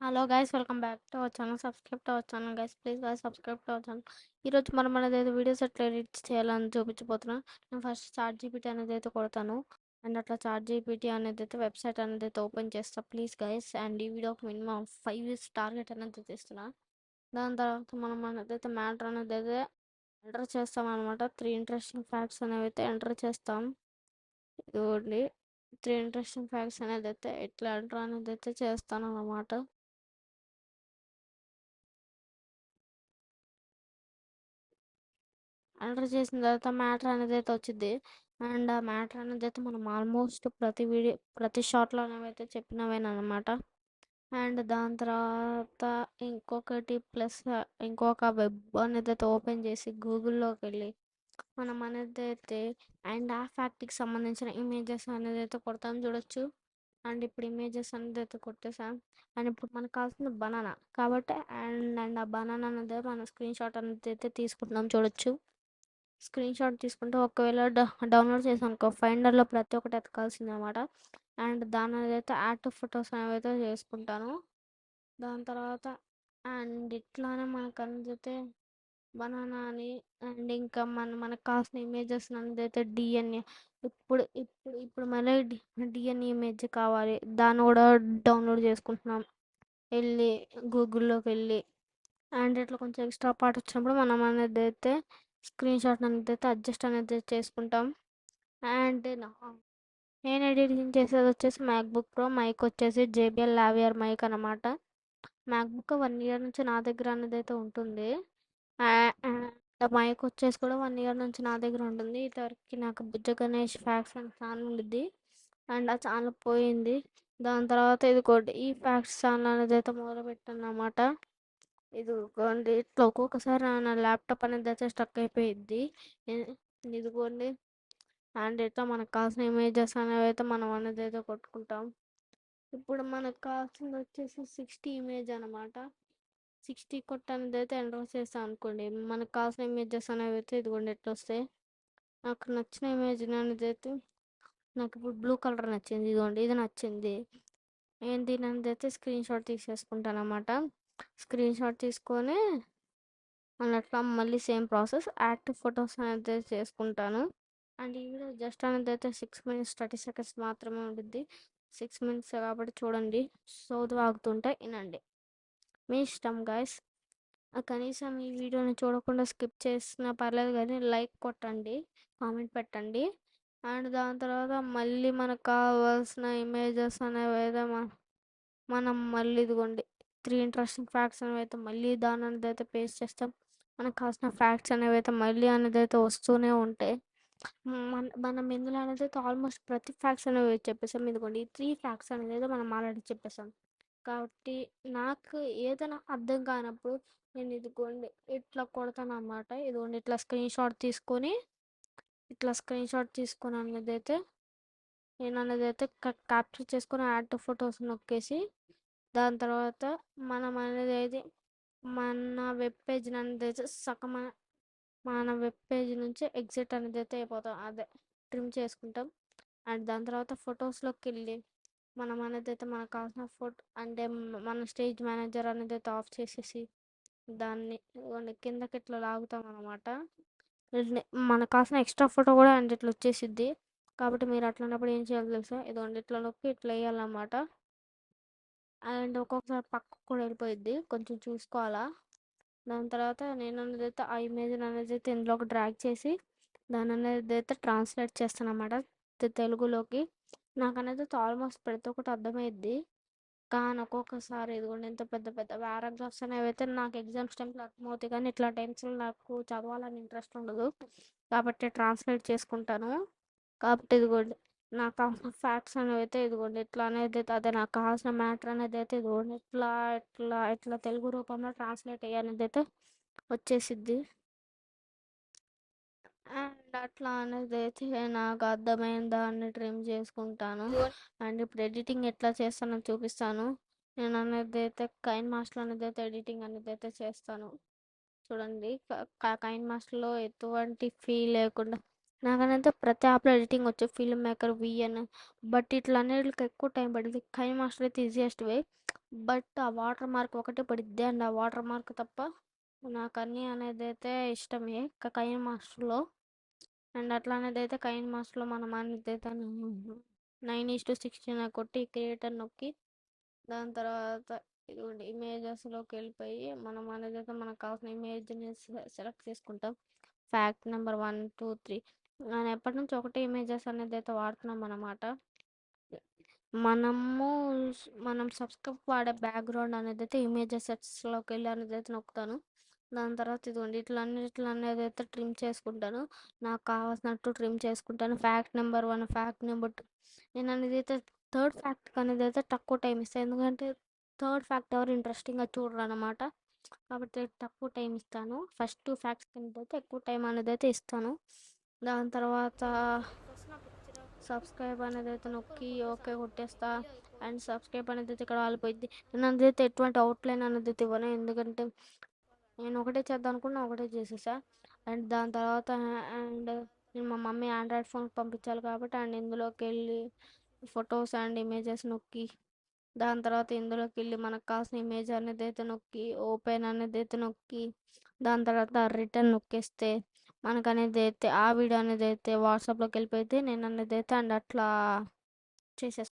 Hello guys, welcome back to our channel. Subscribe to our channel guys, please guys subscribe to our channel. ఈరోజు మనం అనేది videos ఎట్లా edit చేయాలని చూపించబోతున్నాం. నేను first chat GPT అనేది అయితే కొడతాను. అండ్ అట్లా చాట్ జీపీటీ అనేది అయితే వెబ్సైట్ అనేది అయితే ఓపెన్ చేస్తా ప్లీజ్ గైస్. అండ్ ఈ వీడియోకి మినిమం 5 ఇయర్స్ టార్గెట్ అనేది తీస్తున్నా. దాని తర్వాత మనం అనేది అయితే మ్యాటర్ అనేది అయితే ఎంటర్ చేస్తాం అనమాట. 3 ఇంట్రెస్టింగ్ ఫ్యాక్ట్స్ అనేవి అయితే ఎంటర్ చేస్తాం. ఇదిగోండి 3 ఇంట్రెస్టింగ్ ఫ్యాక్ట్స్ అనేది అయితే ఎట్లా ఎంటర్ అనేది అయితే చేస్తాను అనమాట. ఎంటర్ చేసిన తర్వాత మ్యాటర్ అనేది అయితే వచ్చింది. అండ్ ఆ మ్యాటర్ అనేది అయితే మనం ఆల్మోస్ట్ ప్రతి షార్ట్లో అయితే చెప్పినవేనమాట. అండ్ దాని తర్వాత ఇంకొకటి ప్లస్ ఇంకొక వెబ్ అనేది అయితే ఓపెన్ చేసి గూగుల్లోకి వెళ్ళి మనం అనేది అయితే అండ్ ఆ ఫ్యాక్ట్కి సంబంధించిన ఇమేజెస్ అనేది అయితే కొడతాం చూడొచ్చు. అండ్ ఇప్పుడు ఇమేజెస్ అనేది అయితే కొట్టేసాం. అండ్ ఇప్పుడు మనకు కావాల్సిన బనానా కాబట్టి అండ్ ఆ బనానా అనేది మనం స్క్రీన్ షాట్ అనేది అయితే తీసుకుంటున్నాం చూడొచ్చు. స్క్రీన్ షాట్ తీసుకుంటే ఒకవేళ డౌన్లోడ్ చేసాం అనుకో ఫైండర్లో ప్రతి ఒక్కటి ఎతకాల్సింది అనమాట. అండ్ దాని అనేది అయితే యాడ్ టు ఫొటోస్ అనేవి అయితే చేసుకుంటాను. దాని తర్వాత అండ్ ఇట్లానే మనకు అనేది బనానా అని అండ్ ఇంకా మనకు కావాల్సిన ఇమేజెస్ అనేది అయితే డిఎన్ఏ ఇప్పుడు మళ్ళీ డిఎన్ఏ ఇమేజ్ కావాలి, దాన్ని కూడా డౌన్లోడ్ చేసుకుంటున్నాం వెళ్ళి గూగుల్లోకి వెళ్ళి. అండ్ ఇట్లా కొంచెం ఎక్స్ట్రా పార్ట్ వచ్చినప్పుడు మనం అనేది అయితే స్క్రీన్ షాట్ అనేది అయితే అడ్జస్ట్ అనేది చేసుకుంటాం. అండ్ నేను ఎడిటింగ్ చేసేది వచ్చేసి మ్యాక్బుక్ ప్రో, మైక్ వచ్చేసి జేబిఎల్ లావియర్ మైక్ అనమాట. మ్యాక్బుక్ 1 ఇయర్ నుంచి నా దగ్గర అనేది అయితే ఉంటుంది. మైక్ వచ్చేసి కూడా 1 ఇయర్ నుంచి నా దగ్గర ఉంటుంది. ఇంతవరకు నాకు బుజ్జ గణేష్ ఫ్యాక్స్ అని ఛానల్ ఉండిద్ది. అండ్ ఆ ఛానల్ పోయింది. దాని తర్వాత ఇది ఈ ఫ్యాక్స్ ఛానల్ అనేది అయితే మొదలు పెట్టాను అనమాట. ఇదిగోండి ఇట్లా ఒక్కొక్కసారి నా ల్యాప్టాప్ అనేది అయితే స్టక్ అయిపోయిద్ది. ఇదిగోండి అండ్ ఇట్లా మనకు కావాల్సిన ఇమేజెస్ అనేవి అయితే మనం అనేది అయితే కొట్టుకుంటాం. ఇప్పుడు మనకు కావాల్సింది వచ్చేసి 60 ఇమేజ్ అనమాట. 60 కొట్ట అనేది అయితే ఎంటర్ చేస్తాం అనుకోండి, మనకు కావాల్సిన ఇమేజెస్ అనేవి అయితే ఇదిగోండి ఎట్లా వస్తాయి. నాకు నచ్చిన ఇమేజ్ అనేది అయితే నాకు ఇప్పుడు బ్లూ కలర్ నచ్చింది. ఇదిగోండి ఇది నచ్చింది. నేను దీని అనేది అయితే స్క్రీన్ షాట్ తీసేసుకుంటాను అనమాట. స్క్రీన్ షాట్ తీసుకొని అట్లా మళ్ళీ same process add to photos అనేది చేసుకుంటాను. అండ్ ఈ వీడియో జస్ట్ అనేది అయితే 6 minutes 30 seconds మాత్రమే ఉంటుంది. 6 minutes కాబట్టి చూడండి, సోది వాగుతుంటే వినండి, మీ ఇష్టం గాయస్. కనీసం ఈ వీడియోని చూడకుండా స్కిప్ చేసినా పర్లేదు కానీ లైక్ కొట్టండి, కామెంట్ పెట్టండి. అండ్ దాని తర్వాత మళ్ళీ మనకు కావాల్సిన ఇమేజెస్ అనేవి అయితే మనం మళ్ళీ ఇదిగోండి 3 ఇంట్రెస్టింగ్ ఫ్యాక్ట్స్ అనేవి అయితే మళ్ళీ దాని అనేది అయితే పేస్ట్ చేస్తాం. మనకు కావాల్సిన ఫ్యాక్ట్స్ అనేవి అయితే మళ్ళీ అనేది అయితే వస్తూనే ఉంటాయి. మనం ఇందులో అనేది అయితే ఆల్మోస్ట్ ప్రతి ఫ్యాక్ట్స్ అనేవి చెప్పేసాం. ఇదిగోండి ఈ 3 ఫ్యాక్ట్స్ అనేది అయితే మనం ఆల్రెడీ చెప్పేసాం. కాబట్టి నాకు ఏదైనా అర్థం కానప్పుడు నేను ఇదిగోండి ఇట్లా కొడతాను అనమాట. ఇదిగోండి ఇట్లా స్క్రీన్ షాట్ తీసుకొని అనేది అయితే నేను అనేది అయితే క్యాప్చర్ చేసుకొని యాడ్ టు ఫొటోస్ నొక్కేసి దాని తర్వాత మనం అనేది అయితే మన వెబ్ పేజ్ అనేది అయితే సగం మన వెబ్ పేజ్ నుంచి ఎగ్జిట్ అనేది అయితే అయిపోతాం, అదే ట్రిమ్ చేసుకుంటాం. అండ్ దాని తర్వాత ఫొటోస్లోకి వెళ్ళి మనం అనేది అయితే మనకు కావాల్సిన ఫోటో అంటే మన స్టేజ్ మేనేజర్ అనేది అయితే ఆఫ్ చేసేసి దాన్ని కిందకి ఇట్లా లాగుతాం అనమాట. మనకు కావాల్సిన ఎక్స్ట్రా ఫోటో కూడా అండ్ ఇట్లా వచ్చేసిద్ది. కాబట్టి మీరు అట్లాంటప్పుడు ఏం చేయాలి తెలుసా, ఇదిగోండి ఇట్లా నొక్కి ఇట్లా వేయాలన్నమాట. అండ్ ఒక్కొక్కసారి పక్కకు కూడా వెళ్ళిపోయిద్ది, కొంచెం చూసుకోవాలా. దాని తర్వాత నేను అనేది అయితే ఆ ఇమేజ్ అనేది అయితే ఇందులోకి డ్రాగ్ చేసి దాని అనేది అయితే ట్రాన్స్లేట్ చేస్తాను అనమాట తెలుగులోకి. నాకు అనేది ఆల్మోస్ట్ ప్రతి ఒక్కటి అర్థమైద్ది. కానీ ఒక్కొక్కసారి ఇదిగోండి ఎంత పెద్ద పెద్ద పారాగ్రాఫ్స్ అనేవి అయితే నాకు ఎగ్జామ్స్ టైంలో అర్థమవుతాయి, కానీ ఇట్లా టైమ్స్లో నాకు చదవాలని ఇంట్రెస్ట్ ఉండదు కాబట్టి ట్రాన్స్లేట్ చేసుకుంటాను. కాబట్టి ఇదిగోండి నాకు కావాల్సిన ఫ్యాక్ట్స్ అనేవి అయితే ఇదిగోండి ఇట్లా అనేది అయితే అదే నాకు కావాల్సిన మ్యాటర్ అనేది అయితే ఇదిగోండి ఇట్లా ఇట్లా ఇట్లా తెలుగు రూపంలో ట్రాన్స్లేట్ అయ్యనేది అయితే వచ్చేసిద్ది. అండ్ అట్లా అనేది అయితే నాకు అర్థమైన దాన్ని ట్రిమ్ చేసుకుంటాను. అండ్ ఇప్పుడు ఎడిటింగ్ ఎట్లా చేస్తానో చూపిస్తాను. నేను అనేది అయితే కైన్ మాస్టర్ అనేది అయితే ఎడిటింగ్ అనేది అయితే చేస్తాను చూడండి. కైన్ మాస్టర్లో ఎటువంటి ఫీల్ లేకుండా నాకనైతే ప్రతి యాప్లో ఎడిటింగ్ వచ్చు, ఫిల్మ్ మేకర్, విఎన్. బట్ ఇట్లా అన్నిటికి ఎక్కువ టైం పడింది. కైన్ మాస్టర్ అయితే ఈజియెస్ట్ వే. బట్ ఆ వాటర్ మార్క్ ఒకటే పడిద్ది అండ్ ఆ వాటర్ మార్క్ తప్ప నాకు అన్నీ అనేది అయితే ఇష్టమే కైన్ మాస్టర్లో. అండ్ అట్లా అనేది అయితే కైన్ మాస్టర్లో మనం అనేది అయితే 9:16 కొట్టి క్రియేటర్ నొక్కి దాని తర్వాత ఇదిగోండి ఇమేజెస్లోకి వెళ్ళిపోయి మనం అనేది అయితే మనకు కావాల్సిన ఇమేజ్ని సెలెక్ట్ చేసుకుంటాం. ఫ్యాక్ట్ నెంబర్ 1 2 3 నేను ఎప్పటి నుంచి ఒకటే ఇమేజెస్ అనేది అయితే వాడుతున్నాం అన్నమాట. మనం సబ్స్క్రైబ్ వాడే బ్యాక్గ్రౌండ్ అనేది అయితే ఇమేజెస్ సెట్స్లోకి వెళ్ళి అనేది అయితే నొక్కుతాను. దాని తర్వాత ఇదిగోండి ఇట్లా అనేది అయితే ట్రిమ్ చేసుకుంటాను. నాకు కావాల్సినట్టు ట్రిమ్ చేసుకుంటాను. ఫ్యాక్ట్ నెంబర్ 1 ఫ్యాక్ట్ నెంబర్ 2 నేను అనేది అయితే థర్డ్ ఫ్యాక్ట్ అనేది అయితే తక్కువ టైం ఇస్తాను. ఎందుకంటే థర్డ్ ఫ్యాక్ట్ ఎవరు ఇంట్రెస్టింగ్గా చూడరు అనమాట. కాబట్టి తక్కువ టైం ఇస్తాను. ఫస్ట్ 2 ఫ్యాక్ట్స్ అనేది అయితే ఎక్కువ టైం అనేది అయితే ఇస్తాను. దాని తర్వాత సబ్స్క్రైబ్ అనేది అయితే నొక్కి ఓకే కొట్టేస్తా. అండ్ సబ్స్క్రైబ్ అనేది అయితే ఇక్కడ వాళ్ళిపోయింది. నేను అనేది అయితే ఎటువంటి అవుట్లైన్ అనేది అయితే ఇవ్వను, ఎందుకంటే నేను ఒకటే చేద్దాం అనుకున్నా ఒకటే చేసేసా. అండ్ దాని తర్వాత అండ్ నేను మా మమ్మీ ఆండ్రాయిడ్ ఫోన్ పంపించాలి కాబట్టి అండ్ ఇందులోకి వెళ్ళి ఫొటోస్ అండ్ ఇమేజెస్ నొక్కి దాని తర్వాత ఇందులోకి వెళ్ళి మనకు కావాల్సిన ఇమేజ్ అనేది అయితే నొక్కి ఓపెన్ అనేది అయితే నొక్కి దాని తర్వాత రిటర్న్ నొక్కేస్తే మనకు అనేది అయితే ఆ వీడియో అనేది అయితే వాట్సాప్లోకి వెళ్ళిపోతే నేను అనేది అయితే అండ్ అట్లా చేసేస్తాను.